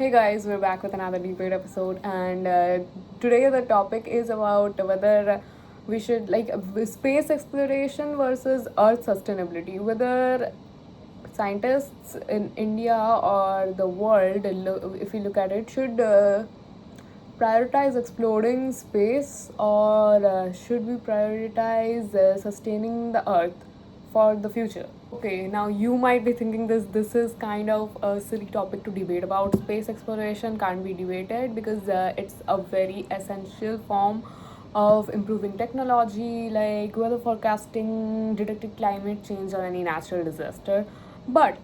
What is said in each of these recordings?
Hey guys, we're back with another debate episode, and today the topic is about whether we should space exploration versus Earth sustainability. Whether scientists in India or the world, if you look at it, should prioritize exploring space or should we prioritize sustaining the Earth for the future? Okay, now you might be thinking this is kind of a silly topic to debate about. Space exploration can't be debated because it's a very essential form of improving technology like weather forecasting, detecting climate change or any natural disaster. But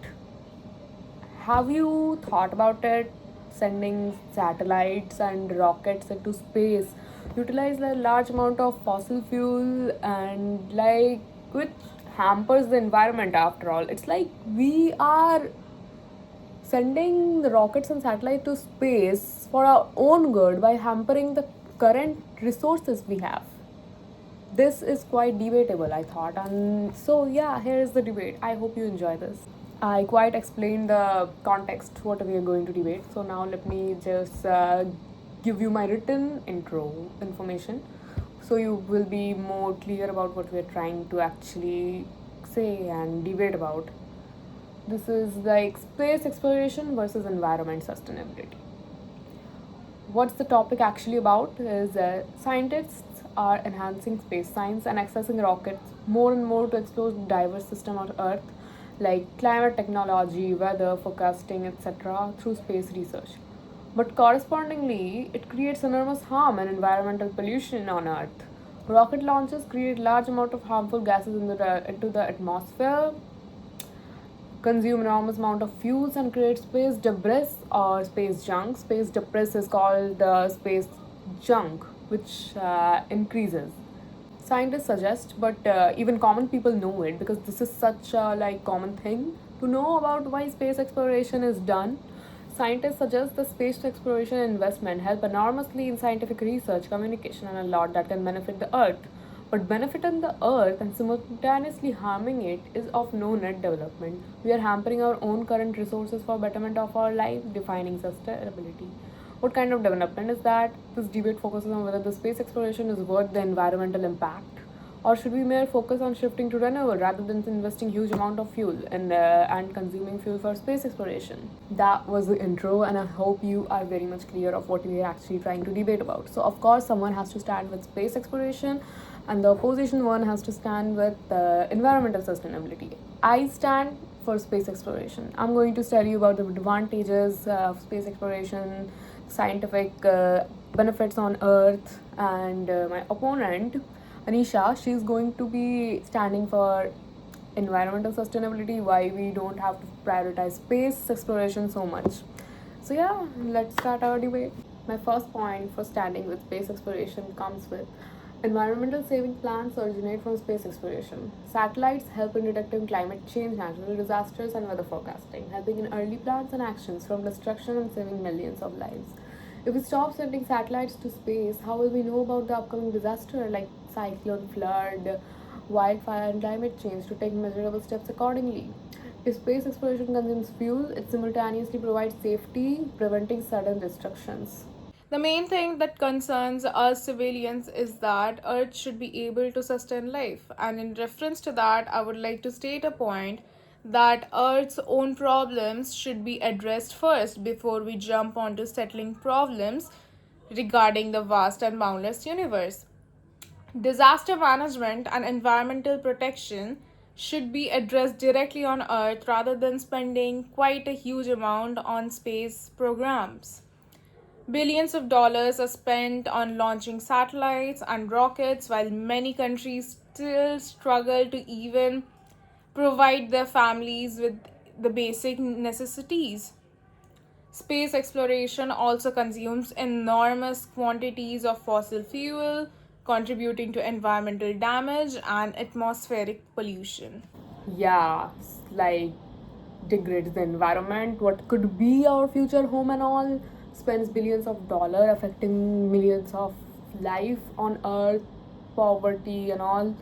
have you thought about it? Sending satellites and rockets into space utilize a large amount of fossil fuel and which hampers the environment after all. It's like we are sending the rockets and satellites to space for our own good by hampering the current resources we have. This is quite debatable, I thought. And so, yeah, here is the debate. I hope you enjoy this. I quite explained the context, what we are going to debate. So, now let me just give you my written intro information so you will be more clear about what we're trying to actually say and debate about. This is like space exploration versus environment sustainability. What's the topic actually about is scientists are enhancing space science and accessing rockets more and more to explore the diverse system of Earth like climate technology, weather forecasting, etc. through space research. But correspondingly, it creates enormous harm and environmental pollution on Earth. Rocket launches create large amount of harmful gases into the atmosphere, consume enormous amount of fuels and create space debris or space junk. Space debris is called space junk, which increases. Scientists suggest, but even common people know it because this is such a common thing to know about why space exploration is done. Scientists suggest the space exploration investment help enormously in scientific research, communication, and a lot that can benefit the Earth. But benefiting the Earth and simultaneously harming it is of no net development. We are hampering our own current resources for betterment of our life, defining sustainability. What kind of development is that? This debate focuses on whether the space exploration is worth the environmental impact, or should we mere focus on shifting to renewable rather than investing huge amount of fuel and consuming fuel for space exploration? That was the intro, and I hope you are very much clear of what we are actually trying to debate about. So, of course, someone has to stand with space exploration, and the opposition one has to stand with environmental sustainability. I stand for space exploration. I'm going to tell you about the advantages of space exploration, scientific benefits on Earth, and my opponent, Anisha, she's going to be standing for environmental sustainability, why we don't have to prioritize space exploration so much. So, yeah, let's start our debate. My first point for standing with space exploration comes with environmental saving plans originate from space exploration. Satellites help in detecting climate change, natural disasters, and weather forecasting, helping in early plans and actions from destruction and saving millions of lives. If we stop sending satellites to space, how will we know about the upcoming disaster like cyclone, flood, wildfire, and climate change to take measurable steps accordingly? If space exploration consumes fuel, it simultaneously provides safety, preventing sudden destructions. The main thing that concerns us civilians is that Earth should be able to sustain life. And in reference to that, I would like to state a point that Earth's own problems should be addressed first before we jump onto settling problems regarding the vast and boundless universe. Disaster management and environmental protection should be addressed directly on Earth rather than spending quite a huge amount on space programs. Billions of dollars are spent on launching satellites and rockets, while many countries still struggle to even provide their families with the basic necessities. Space exploration also consumes enormous quantities of fossil fuel, contributing to environmental damage and atmospheric pollution. Yeah, degrades the environment, what could be our future home and all, spends billions of dollars affecting millions of life on Earth, poverty and all.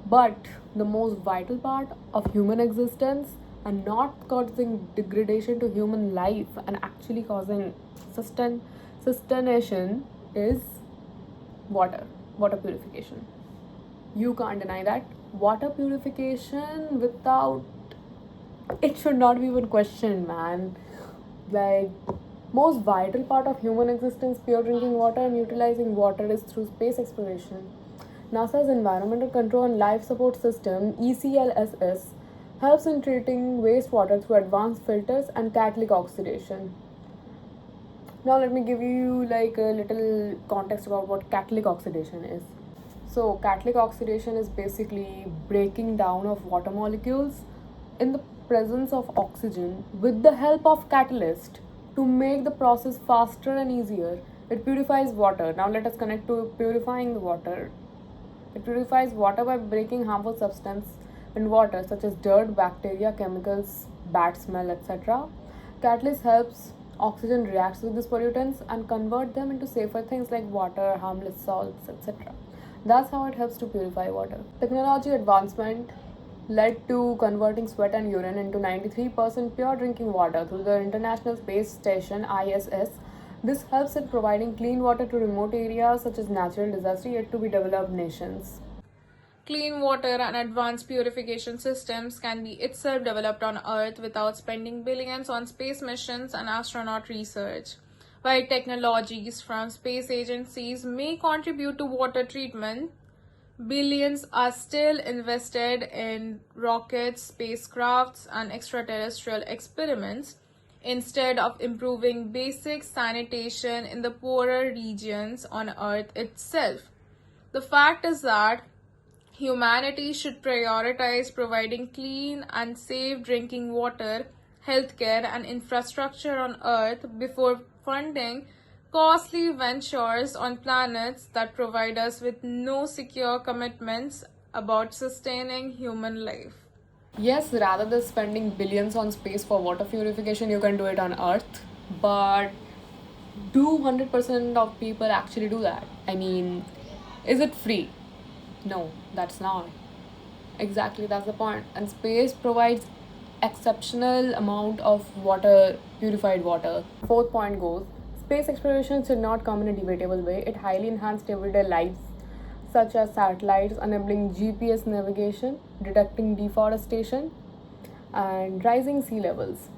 But the most vital part of human existence, and not causing degradation to human life and actually causing sustentation is water purification. You can't deny that. Water purification without it should not be even questioned, man. Like, most vital part of human existence, pure drinking water and utilizing water is through space exploration. NASA's Environmental Control and Life Support System (ECLSS) helps in treating wastewater through advanced filters and catalytic oxidation. Now let me give you like a little context about what catalytic oxidation is. So catalytic oxidation is basically breaking down of water molecules in the presence of oxygen with the help of catalyst to make the process faster and easier. It purifies water. Now let us connect to purifying the water. It purifies water by breaking harmful substance in water such as dirt, bacteria, chemicals, bad smell, etc. Catalyst helps oxygen reacts with these pollutants and convert them into safer things like water, harmless salts, etc. That's how it helps to purify water. Technology advancement led to converting sweat and urine into 93% pure drinking water through the International Space Station ISS. This helps in providing clean water to remote areas such as natural disaster yet to be developed nations. Clean water and advanced purification systems can be itself developed on Earth without spending billions on space missions and astronaut research. While technologies from space agencies may contribute to water treatment, billions are still invested in rockets, spacecrafts, and extraterrestrial experiments instead of improving basic sanitation in the poorer regions on Earth itself. The fact is that humanity should prioritize providing clean and safe drinking water, healthcare, and infrastructure on Earth before funding costly ventures on planets that provide us with no secure commitments about sustaining human life. Yes, rather than spending billions on space for water purification, you can do it on Earth. But do 100% of people actually do that? I mean, is it free? No, that's not. Exactly, that's the point. And space provides exceptional amount of water, purified water. Fourth point goes, space exploration should not come in a debatable way. It highly enhanced everyday lives, such as satellites enabling GPS navigation, detecting deforestation, and rising sea levels.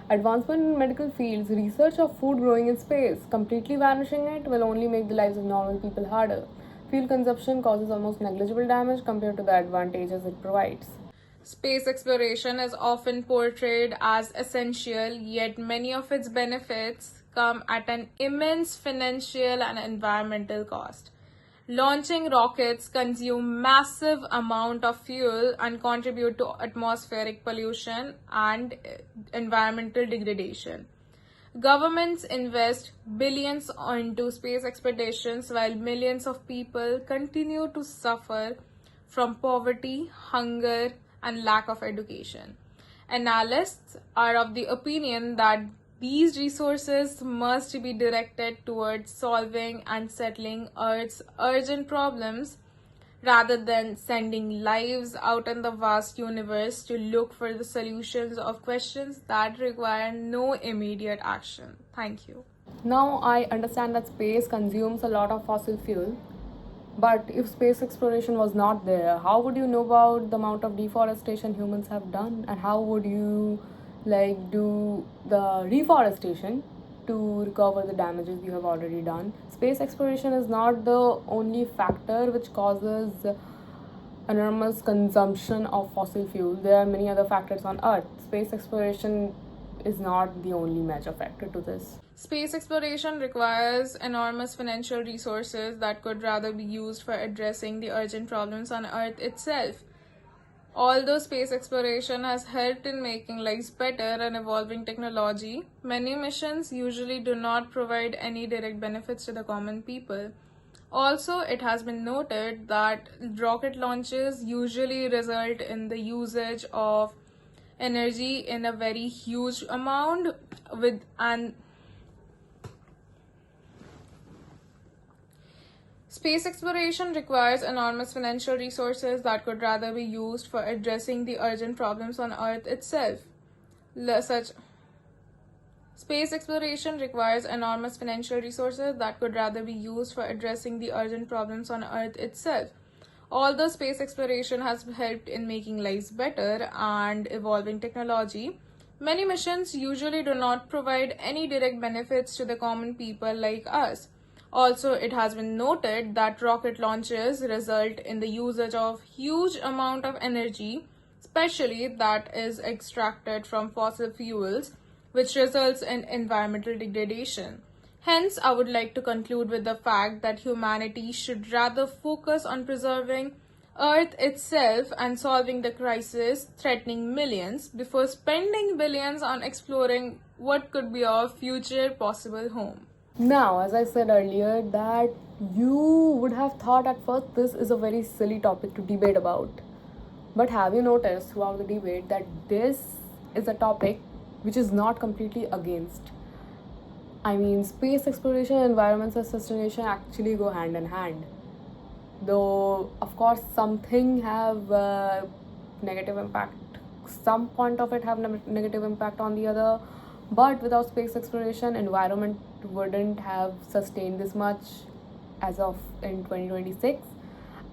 Advancement in medical fields, research of food growing in space, completely vanishing it will only make the lives of normal people harder. Fuel consumption causes almost negligible damage compared to the advantages it provides. Space exploration is often portrayed as essential, yet many of its benefits come at an immense financial and environmental cost. Launching rockets consume massive amount of fuel and contribute to atmospheric pollution and environmental degradation. Governments invest billions into space expeditions while millions of people continue to suffer from poverty, hunger, and lack of education. Analysts are of the opinion that these resources must be directed towards solving and settling Earth's urgent problems rather than sending lives out in the vast universe to look for the solutions of questions that require no immediate action. Thank you. Now I understand that space consumes a lot of fossil fuel, but if space exploration was not there, how would you know about the amount of deforestation humans have done, and how would you like do the reforestation to recover the damages you have already done? Space exploration is not the only factor which causes enormous consumption of fossil fuel. There are many other factors on Earth. Space exploration is not the only major factor to this. Space exploration requires enormous financial resources that could rather be used for addressing the urgent problems on Earth itself. Although space exploration has helped in making lives better and evolving technology, many missions usually do not provide any direct benefits to the common people. Also, it has been noted that rocket launches usually result in the usage of energy in a very huge amount with an space exploration requires enormous financial resources that could rather be used for addressing the urgent problems on Earth itself. such space exploration requires enormous financial resources that could rather be used for addressing the urgent problems on Earth itself. Although space exploration has helped in making lives better and evolving technology, many missions usually do not provide any direct benefits to the common people like us. Also, it has been noted that rocket launches result in the usage of huge amount of energy, especially that is extracted from fossil fuels, which results in environmental degradation. Hence, I would like to conclude with the fact that humanity should rather focus on preserving Earth itself and solving the crisis threatening millions before spending billions on exploring what could be our future possible home. Now, as I said earlier, that you would have thought at first this is a very silly topic to debate about. But have you noticed throughout the debate that this is a topic which is not completely against? I mean, space exploration and environmental sustainability actually go hand in hand. Though, of course, something have negative impact. Some point of it have negative impact on the other. But without space exploration, environment wouldn't have sustained this much as of in 2026.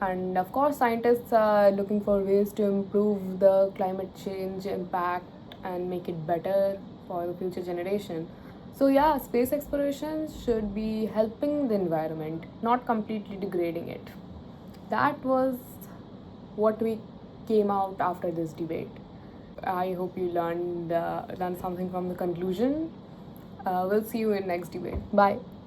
And of course, scientists are looking for ways to improve the climate change impact and make it better for the future generation. So yeah, space exploration should be helping the environment, not completely degrading it. That was what we came out after this debate. I hope you learned something from the conclusion. We'll see you in next debate. Bye.